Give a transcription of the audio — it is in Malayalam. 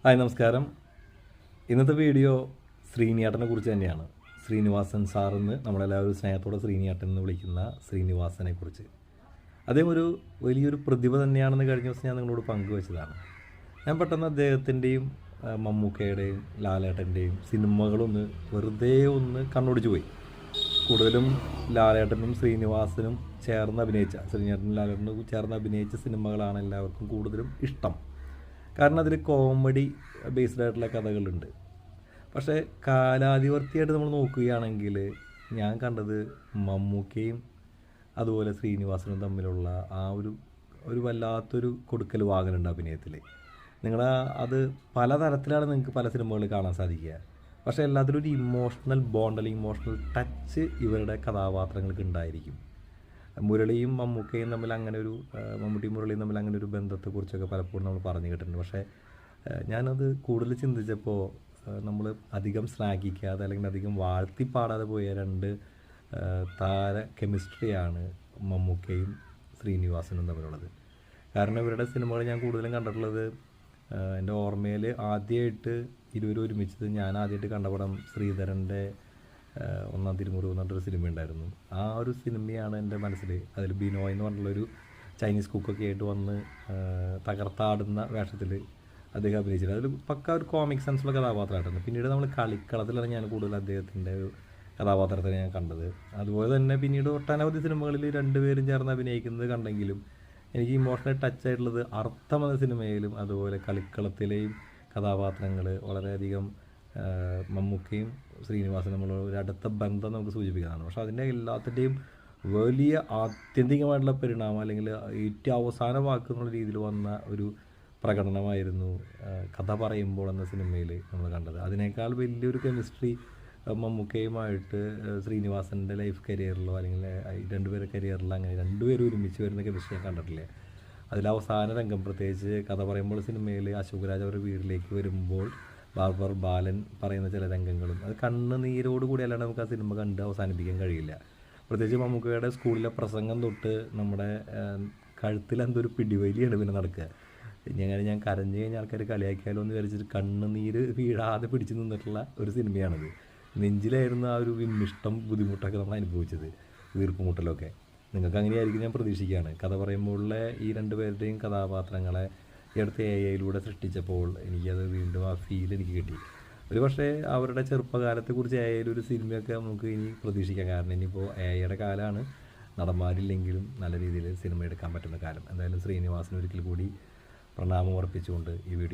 ഹായ് നമസ്കാരം. ഇന്നത്തെ വീഡിയോ ശ്രീനിയേട്ടനെ കുറിച്ച് തന്നെയാണ്. ശ്രീനിവാസൻ സാറെന്ന് നമ്മളെല്ലാവരും സ്നേഹത്തോടെ ശ്രീനിയേട്ടൻ എന്ന് വിളിക്കുന്ന ശ്രീനിവാസനെ കുറിച്ച്. അദ്ദേഹം ഒരു വലിയൊരു പ്രതിഭ തന്നെയാണെന്ന് കഴിഞ്ഞ ദിവസം ഞാൻ നിങ്ങളോട് പങ്കുവച്ചതാണ്. ഞാൻ പെട്ടെന്ന് അദ്ദേഹത്തിൻ്റെയും മമ്മൂക്കയുടെയും ലാലേട്ടൻ്റെയും സിനിമകളൊന്ന് വെറുതെ ഒന്ന് കണ്ണോടിച്ച് പോയി. കൂടുതലും ലാലേട്ടനും ശ്രീനിവാസനും ശ്രീനിയേട്ടനും ലാലേട്ടനും ചേർന്ന് അഭിനയിച്ച സിനിമകളാണ് എല്ലാവർക്കും കൂടുതലും ഇഷ്ടം. കാരണം അതിൽ കോമഡി ബേസ്ഡ് ആയിട്ടുള്ള കഥകളുണ്ട്. പക്ഷേ കാലാതിവർത്തിയായിട്ട് നമ്മൾ നോക്കുകയാണെങ്കിൽ ഞാൻ കണ്ടത് മമ്മൂക്കയും അതുപോലെ ശ്രീനിവാസനും തമ്മിലുള്ള ആ ഒരു വല്ലാത്തൊരു കൊടുക്കൽ വാങ്ങലുണ്ട് അഭിനയത്തിൽ. നിങ്ങൾ അത് പലതരത്തിലാണ് നിങ്ങൾക്ക് പല സിനിമകളിൽ കാണാൻ സാധിക്കുക. പക്ഷേ എല്ലാത്തിലും ഒരു ഇമോഷണൽ ബോണ്ട് അല്ലെങ്കിൽ ഇമോഷണൽ ടച്ച് ഇവരുടെ കഥാപാത്രങ്ങൾക്ക് ഉണ്ടായിരിക്കും. മുരളിയും മമ്മൂക്കയും തമ്മിൽ അങ്ങനെ ഒരു മമ്മൂട്ടിയും മുരളിയും തമ്മിൽ അങ്ങനെ ഒരു ബന്ധത്തെക്കുറിച്ചൊക്കെ പലപ്പോഴും നമ്മൾ പറഞ്ഞു കേട്ടിട്ടുണ്ട്. പക്ഷേ ഞാനത് കൂടുതൽ ചിന്തിച്ചപ്പോൾ നമ്മൾ അധികം ശ്ലാഘിക്കാതെ അല്ലെങ്കിൽ അധികം വാഴ്ത്തിപ്പാടാതെ പോയ രണ്ട് താര കെമിസ്ട്രിയാണ് മമ്മൂക്കയും ശ്രീനിവാസനും തമ്മിലുള്ളത്. കാരണം ഇവരുടെ സിനിമകൾ ഞാൻ കൂടുതലും കണ്ടിട്ടുള്ളത് എൻ്റെ ഓർമ്മയിൽ ആദ്യമായിട്ട് ഇരുവരും ഒരുമിച്ചത് ഞാൻ ആദ്യമായിട്ട് കണ്ട പടം ശ്രീധരൻ്റെ ഒന്നാം തിരുമുറി എന്ന് പറഞ്ഞൊരു സിനിമ ഉണ്ടായിരുന്നു. ആ ഒരു സിനിമയാണ് എൻ്റെ മനസ്സിൽ. അതിൽ ബിനോയ് എന്ന് പറഞ്ഞുള്ളൊരു ചൈനീസ് കുക്കൊക്കെ ആയിട്ട് വന്ന് തകർത്താടുന്ന വേഷത്തിൽ അദ്ദേഹം അഭിനയിച്ചത്. അതിൽ പക്ക ഒരു കോമിക് സെൻസുള്ള കഥാപാത്രമായിട്ടായിരുന്നു. പിന്നീട് നമ്മൾ കളിക്കളത്തിലാണ് ഞാൻ കൂടുതൽ അദ്ദേഹത്തിൻ്റെ ഒരു കഥാപാത്രത്തെ ഞാൻ കണ്ടത്. അതുപോലെ തന്നെ പിന്നീട് ഒട്ടനവധി സിനിമകളിൽ രണ്ടുപേരും ചേർന്ന് അഭിനയിക്കുന്നത് കണ്ടെങ്കിലും എനിക്ക് ഇമോഷണൽ ടച്ച് ആയിട്ടുള്ളത് അർത്ഥം എന്ന സിനിമയിലും അതുപോലെ കളിക്കളത്തിലെയും കഥാപാത്രങ്ങൾ വളരെയധികം മമ്മൂക്കയും ശ്രീനിവാസനും തമ്മിലുള്ള ഒരു അടുത്ത ബന്ധം നമുക്ക് സൂചിപ്പിക്കുന്നതാണ്. പക്ഷേ അതിൻ്റെ എല്ലാത്തിൻ്റെയും വലിയ ആത്യന്തികമായിട്ടുള്ള പരിണാമം അല്ലെങ്കിൽ ഏറ്റവും അവസാന വാക്ക് എന്നുള്ള രീതിയിൽ വന്ന ഒരു പ്രകടനമായിരുന്നു കഥ പറയുമ്പോൾ എന്ന സിനിമയിൽ നമ്മൾ കണ്ടത്. അതിനേക്കാൾ വലിയൊരു കെമിസ്ട്രി മമ്മൂക്കയുമായിട്ട് ശ്രീനിവാസൻ്റെ ലൈഫ് കരിയറിലോ അല്ലെങ്കിൽ രണ്ടുപേരുടെ കരിയറിലോ അങ്ങനെ രണ്ടുപേരും ഒരുമിച്ച് വരുന്ന കെമിസ്ട്രി ഞാൻ കണ്ടിട്ടില്ലേ. അതിലവസാന രംഗം പ്രത്യേകിച്ച് കഥ പറയുമ്പോൾ സിനിമയിൽ അശോക് രാജ് അവരുടെ വീട്ടിലേക്ക് വരുമ്പോൾ ബാർബർ ബാലൻ പറയുന്ന ചില രംഗങ്ങളും അത് കണ്ണുനീരോട് കൂടി അല്ലാണ്ട് നമുക്ക് ആ സിനിമ കണ്ട് അവസാനിപ്പിക്കാൻ കഴിയില്ല. പ്രത്യേകിച്ച് മമ്മൂക്കയുടെ സ്കൂളിലെ പ്രസംഗം തൊട്ട് നമ്മുടെ കഴുത്തിൽ എന്തൊരു പിടിവലിയാണ് പിന്നെ നടക്കുക. ഞാൻ കരഞ്ഞു കഴിഞ്ഞാൽ ആൾക്കാർ കളിയാക്കിയാലോ എന്ന് വിചാരിച്ചിട്ട് കണ്ണുനീര് വീഴാതെ പിടിച്ചു നിന്നിട്ടുള്ള ഒരു സിനിമയാണിത്. നെഞ്ചിലായിരുന്നു ആ ഒരു വിമ്മിഷ്ടം ബുദ്ധിമുട്ടൊക്കെ നമ്മൾ അനുഭവിച്ചത്, വീർപ്പുമുട്ടലൊക്കെ. നിങ്ങൾക്ക് അങ്ങനെയായിരിക്കും ഞാൻ പ്രതീക്ഷിക്കുകയാണ്. കഥ പറയുമ്പോഴുള്ള ഈ രണ്ടുപേരുടെയും കഥാപാത്രങ്ങളെ ഈ അടുത്ത് AI സൃഷ്ടിച്ചപ്പോൾ എനിക്കത് വീണ്ടും ആ ഫീൽ എനിക്ക് കിട്ടി. ഒരു പക്ഷേ അവരുടെ ചെറുപ്പകാലത്തെക്കുറിച്ച് AI ഒരു സിനിമയൊക്കെ നമുക്ക് ഇനി പ്രതീക്ഷിക്കാം. കാരണം ഇനിയിപ്പോൾ AI കാലമാണ്. നടന്മാരില്ലെങ്കിലും നല്ല രീതിയിൽ സിനിമ എടുക്കാൻ പറ്റുന്ന കാലം. എന്തായാലും ശ്രീനിവാസന് ഒരിക്കൽ കൂടി പ്രണാമം അർപ്പിച്ചുകൊണ്ട് ഈ വീഡിയോ